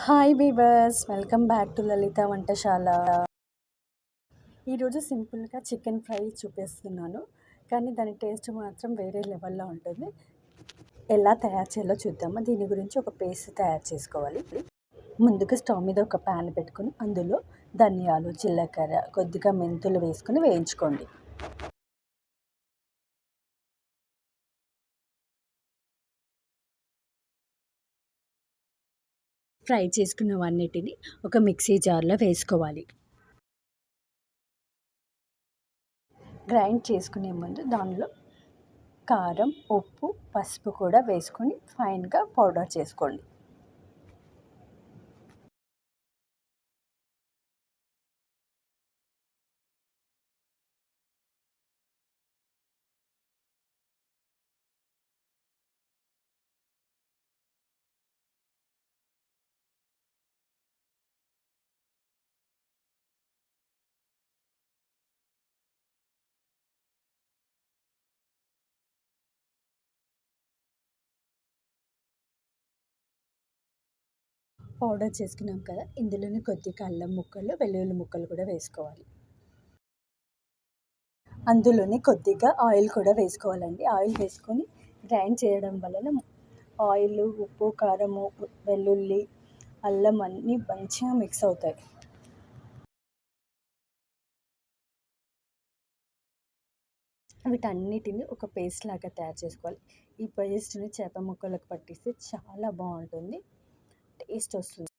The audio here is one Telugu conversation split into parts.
Hi viewers, welcome back to Lalitha వంటశాల. ఈరోజు సింపుల్గా చికెన్ ఫ్రై చూపిస్తున్నాను, కానీ దాని టేస్ట్ మాత్రం వేరే లెవెల్లో ఉంటుంది. ఎలా తయారు చేయాలో చూద్దామా. దీని గురించి ఒక పేస్ట్ తయారు చేసుకోవాలి. ముందుగా స్టవ్ మీద ఒక ప్యాన్ పెట్టుకుని అందులో ధనియాలు, జీలకర్ర, కొద్దిగా మెంతులు వేసుకుని వేయించుకోండి. ఫ్రై చేసుకున్నవన్నిటిని ఒక మిక్సీ జార్లో వేసుకోవాలి. గ్రైండ్ చేసుకునే ముందు దానిలో కారం, ఉప్పు, పసుపు కూడా వేసుకొని ఫైన్గా పౌడర్ చేసుకోండి. పౌడర్ చేసుకున్నాం కదా, ఇందులోనే కొద్దిగా అల్లం ముక్కలు, వెల్లుల్లి ముక్కలు కూడా వేసుకోవాలి. అందులోనే కొద్దిగా ఆయిల్ కూడా వేసుకోవాలండి. ఆయిల్ వేసుకొని గ్రైండ్ చేయడం వలన ఆయిల్, ఉప్పు, కారము, వెల్లుల్లి, అల్లం అన్నీ మంచిగా మిక్స్ అవుతాయి. వీటన్నిటిని ఒక పేస్ట్ లాగా తయారు చేసుకోవాలి. ఈ పేస్ట్ని చేప ముక్కలకు పట్టిస్తే చాలా బాగుంటుంది, టేస్ట్ వస్తుంది.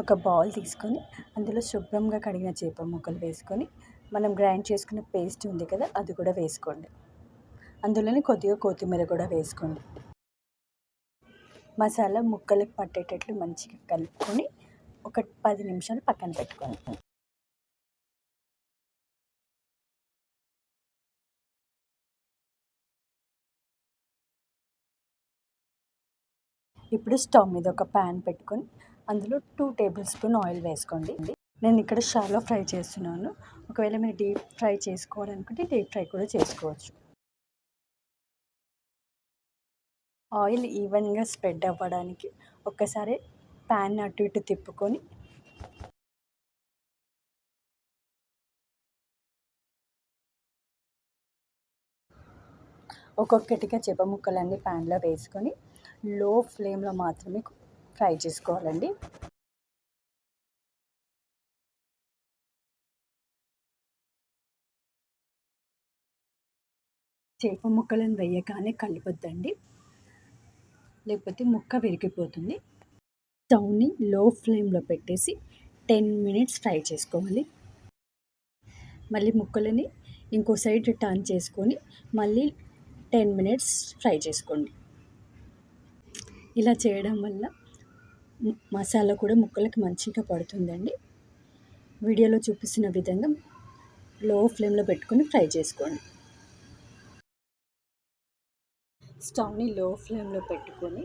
ఒక బౌల్ తీసుకొని అందులో శుభ్రంగా కడిగిన చేప ముక్కలు వేసుకొని మనం గ్రైండ్ చేసుకున్న పేస్ట్ ఉంది కదా, అది కూడా వేసుకోండి. అందులోనే కొద్దిగా కొత్తిమీర కూడా వేసుకోండి. మసాలా ముక్కలకు పట్టేటట్లు మంచిగా కలుపుకొని ఒక 10 నిమిషాలు పక్కన పెట్టుకోండి. ఇప్పుడు స్టవ్ మీద ఒక ప్యాన్ పెట్టుకొని అందులో 2 టేబుల్ స్పూన్ ఆయిల్ వేసుకోండి. నేను ఇక్కడ షాలో ఫ్రై చేస్తున్నాను. ఒకవేళ మీరు డీప్ ఫ్రై చేసుకోవాలనుకుంటే డీప్ ఫ్రై కూడా చేసుకోవచ్చు. ఆయిల్ ఈవెన్గా స్ప్రెడ్ అవ్వడానికి ఒక్కసారి ప్యాన్ అటు ఇటు తిప్పుకొని ఒక్కొక్కటిగా చేప ముక్కలన్నీ ప్యాన్లో వేసుకొని లో ఫ్లేమ్లో మాత్రమే ఫ్రై చేసుకోవాలండి. చేప ముక్కలను వేయగానే కలపొద్దండి, లేకపోతే ముక్క విరిగిపోతుంది. స్టవ్ని లో ఫ్లేమ్లో పెట్టేసి 10 మినిట్స్ ఫ్రై చేసుకోవాలి. మళ్ళీ ముక్కలని ఇంకో సైడ్ టర్న్ చేసుకొని మళ్ళీ 10 మినిట్స్ ఫ్రై చేసుకోండి. ఇలా చేయడం వల్ల మసాలా కూడా ముక్కలకి మంచిగా పడుతుందండి. వీడియోలో చూపిస్తున్న విధంగా లో ఫ్లేమ్లో పెట్టుకొని ఫ్రై చేసుకోండి. స్టవ్ని లో ఫ్లేమ్లో పెట్టుకొని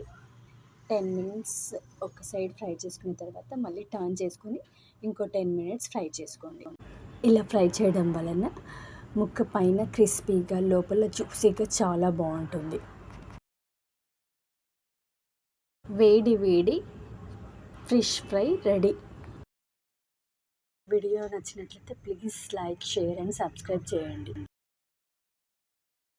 10 మినిట్స్ ఒక సైడ్ ఫ్రై చేసుకున్న తర్వాత మళ్ళీ టర్న్ చేసుకొని ఇంకో 10 మినిట్స్ ఫ్రై చేసుకోండి. ఇలా ఫ్రై చేయడం వలన ముక్క పైన క్రిస్పీగా, లోపల జ్యూసీగా చాలా బాగుంటుంది. వేడి వేడి ఫిష్ ఫ్రై రెడీ. వీడియో నచ్చినట్లయితే please like, share and subscribe చేయండి.